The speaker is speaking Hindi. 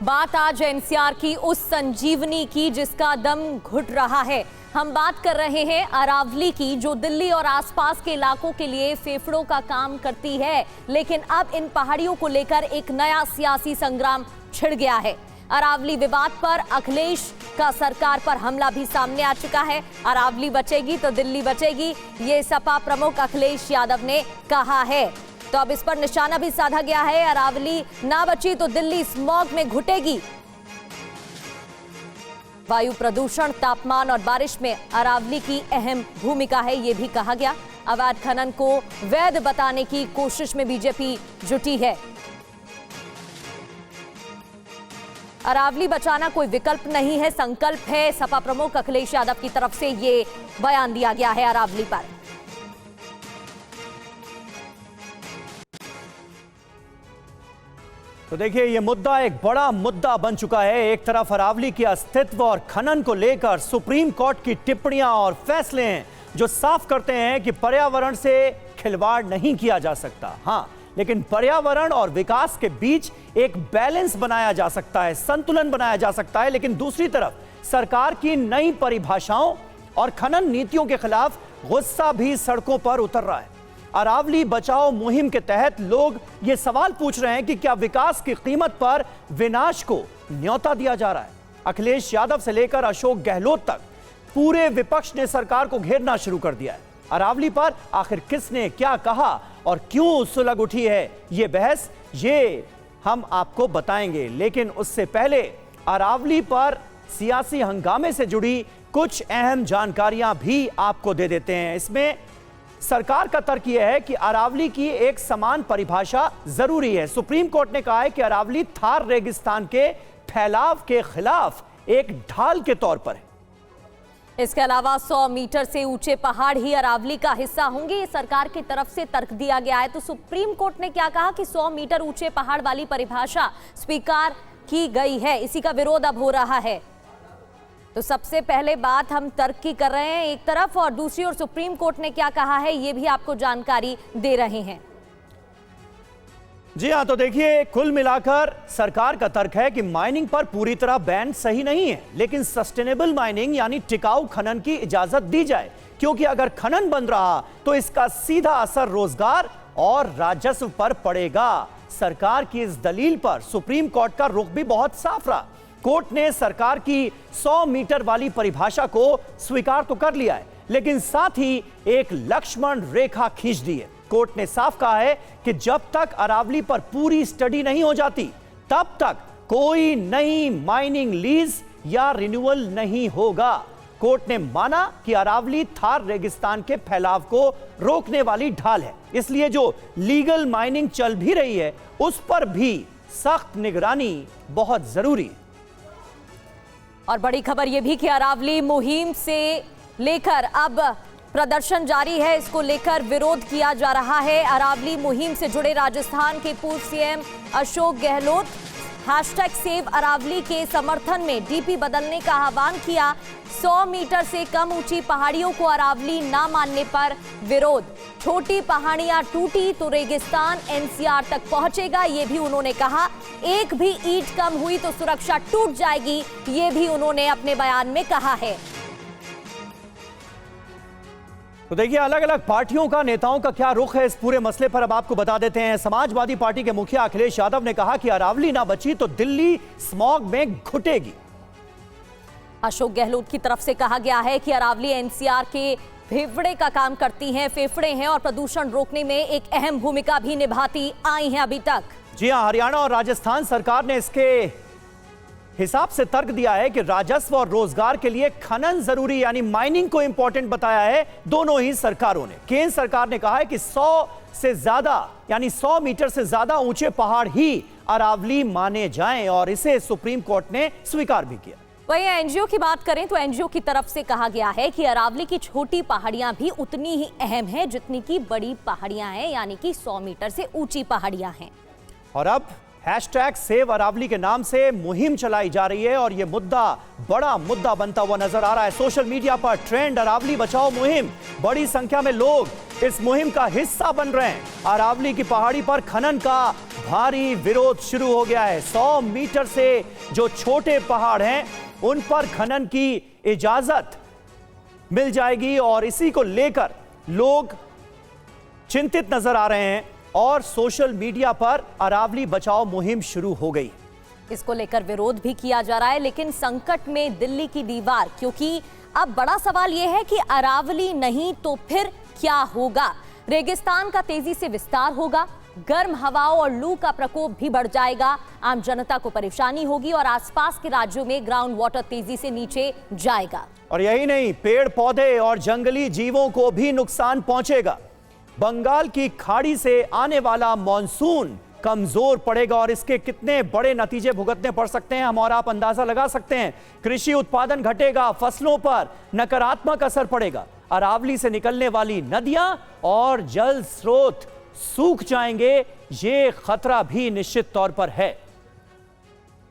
बात आज एनसीआर की उस संजीवनी की जिसका दम घुट रहा है। हम बात कर रहे हैं अरावली की, जो दिल्ली और आसपास के इलाकों के लिए फेफड़ों का काम करती है। लेकिन अब इन पहाड़ियों को लेकर एक नया सियासी संग्राम छिड़ गया है। अरावली विवाद पर अखिलेश का सरकार पर हमला भी सामने आ चुका है। अरावली बचेगी तो दिल्ली बचेगी, ये सपा प्रमुख अखिलेश यादव ने कहा है। तो अब इस पर निशाना भी साधा गया है। अरावली ना बची तो दिल्ली स्मॉग में घुटेगी। वायु प्रदूषण, तापमान और बारिश में अरावली की अहम भूमिका है, ये भी कहा गया। अवैध खनन को वैध बताने की कोशिश में बीजेपी जुटी है। अरावली बचाना कोई विकल्प नहीं है, संकल्प है। सपा प्रमुख अखिलेश यादव की तरफ से ये बयान दिया गया है अरावली पर। तो देखिए, ये मुद्दा एक बड़ा मुद्दा बन चुका है। एक तरफ अरावली के अस्तित्व और खनन को लेकर सुप्रीम कोर्ट की टिप्पणियां और फैसले हैं जो साफ करते हैं कि पर्यावरण से खिलवाड़ नहीं किया जा सकता। हाँ, लेकिन पर्यावरण और विकास के बीच एक बैलेंस बनाया जा सकता है, संतुलन बनाया जा सकता है। लेकिन दूसरी तरफ सरकार की नई परिभाषाओं और खनन नीतियों के खिलाफ गुस्सा भी सड़कों पर उतर रहा है। अरावली बचाओ मुहिम के तहत लोग ये सवाल पूछ रहे हैं कि क्या विकास की कीमत पर विनाश को न्योता दिया जा रहा है। अखिलेश यादव से लेकर अशोक गहलोत तक पूरे विपक्ष ने सरकार को घेरना शुरू कर दिया है। अरावली पर आखिर किसने क्या कहा और क्यों सुलग उठी है, ये बहस ये हम आपको बताएंगे। लेकिन उससे पहले अरावली पर सियासी हंगामे से जुड़ी कुछ अहम जानकारियां भी आपको दे देते हैं। इसमें सरकार का तर्क यह है कि अरावली की एक समान परिभाषा जरूरी है। सुप्रीम कोर्ट ने कहा है कि अरावली थार रेगिस्तान के फैलाव के खिलाफ एक ढाल के तौर पर है। इसके अलावा 100 मीटर से ऊंचे पहाड़ ही अरावली का हिस्सा होंगे, ये सरकार की तरफ से तर्क दिया गया है। तो सुप्रीम कोर्ट ने क्या कहा कि 100 मीटर ऊंचे पहाड़ वाली परिभाषा स्वीकार की गई है, इसी का विरोध अब हो रहा है। तो सबसे पहले बात हम तर्क की कर रहे हैं एक तरफ, और दूसरी ओर सुप्रीम कोर्ट ने क्या कहा है ये भी आपको जानकारी दे रहे हैं। जी हां, तो देखिए, कुल मिलाकर सरकार का तर्क है कि माइनिंग पर पूरी तरह बैन सही नहीं है, लेकिन सस्टेनेबल माइनिंग यानी टिकाऊ खनन की इजाजत दी जाए, क्योंकि अगर खनन बंद रहा तो इसका सीधा असर रोजगार और राजस्व पर पड़ेगा। सरकार की इस दलील पर सुप्रीम कोर्ट का रुख भी बहुत साफ रहा। कोर्ट ने सरकार की 100 मीटर वाली परिभाषा को स्वीकार तो कर लिया है, लेकिन साथ ही एक लक्ष्मण रेखा खींच दी है। कोर्ट ने साफ कहा है कि जब तक अरावली पर पूरी स्टडी नहीं हो जाती, तब तक कोई नई माइनिंग लीज या रिन्यूअल नहीं होगा। कोर्ट ने माना कि अरावली थार रेगिस्तान के फैलाव को रोकने वाली ढाल है, इसलिए जो लीगल माइनिंग चल भी रही है उस पर भी सख्त निगरानी बहुत जरूरी है। और बड़ी खबर यह भी कि अरावली मुहिम से लेकर अब प्रदर्शन जारी है, इसको लेकर विरोध किया जा रहा है। अरावली मुहिम से जुड़े राजस्थान के पूर्व सीएम अशोक गहलोत #सेव अरावली के समर्थन में डीपी बदलने का आह्वान किया। 100 मीटर से कम ऊंची पहाड़ियों को अरावली ना मानने पर विरोध। छोटी पहाड़ियां टूटी तो रेगिस्तान एनसीआर तक पहुंचेगा, ये भी उन्होंने कहा। एक भी ईंट कम हुई तो सुरक्षा टूट जाएगी, ये भी उन्होंने अपने बयान में कहा है। तो देखिए, अलग अलग पार्टियों का, नेताओं का क्या रुख है इस पूरे मसले पर अब आपको बता देते हैं। समाजवादी पार्टी के मुखिया अखिलेश यादव ने कहा कि अरावली ना बची तो दिल्ली स्मॉग में घुटेगी। अशोक गहलोत की तरफ से कहा गया है कि अरावली एनसीआर के फेफड़े का काम करती हैं, फेफड़े हैं और प्रदूषण रोकने में एक अहम भूमिका भी निभाती आई हैं अभी तक। जी हां, हरियाणा और राजस्थान सरकार ने इसके हिसाब से तर्क दिया है कि राजस्व और रोजगार के लिए खनन जरूरी यानी माइनिंग को इंपॉर्टेंट बताया है दोनों ही सरकारों ने। केंद्र सरकार ने कहा है कि 100 से ज्यादा यानी 100 मीटर से ज्यादा ऊंचे पहाड़ ही अरावली माने जाएं, और इसे सुप्रीम कोर्ट ने स्वीकार भी किया। वहीं एनजीओ की बात करें तो एनजीओ की तरफ से कहा गया है कि अरावली की छोटी पहाड़ियां भी उतनी ही अहम है जितनी की बड़ी पहाड़ियां हैं, यानी कि 100 मीटर से ऊंची पहाड़ियां हैं। और अब हैशटैग सेव अरावली के नाम से मुहिम चलाई जा रही है और यह मुद्दा बड़ा मुद्दा बनता हुआ नजर आ रहा है। सोशल मीडिया पर ट्रेंड अरावली बचाओ मुहिम, बड़ी संख्या में लोग इस मुहिम का हिस्सा बन रहे हैं। अरावली की पहाड़ी पर खनन का भारी विरोध शुरू हो गया है। 100 मीटर से जो छोटे पहाड़ हैं उन पर खनन की इजाजत मिल जाएगी और इसी को लेकर लोग चिंतित नजर आ रहे हैं और सोशल मीडिया पर अरावली बचाओ मुहिम शुरू हो गई। इसको लेकर विरोध भी किया जा रहा है, लेकिन संकट में दिल्ली की दीवार, क्योंकि अब बड़ा सवाल यह है कि अरावली नहीं तो फिर क्या होगा। रेगिस्तान का तेजी से विस्तार होगा, गर्म हवाओं और लू का प्रकोप भी बढ़ जाएगा, आम जनता को परेशानी होगी और आसपास के राज्यों में ग्राउंड वाटर तेजी से नीचे जाएगा। और यही नहीं, पेड़ पौधे और जंगली जीवों को भी नुकसान पहुंचेगा। बंगाल की खाड़ी से आने वाला मॉनसून कमजोर पड़ेगा और इसके कितने बड़े नतीजे भुगतने पड़ सकते हैं हम और आप अंदाजा लगा सकते हैं। कृषि उत्पादन घटेगा, फसलों पर नकारात्मक असर पड़ेगा, अरावली से निकलने वाली नदियां और जल स्रोत सूख जाएंगे, ये खतरा भी निश्चित तौर पर है।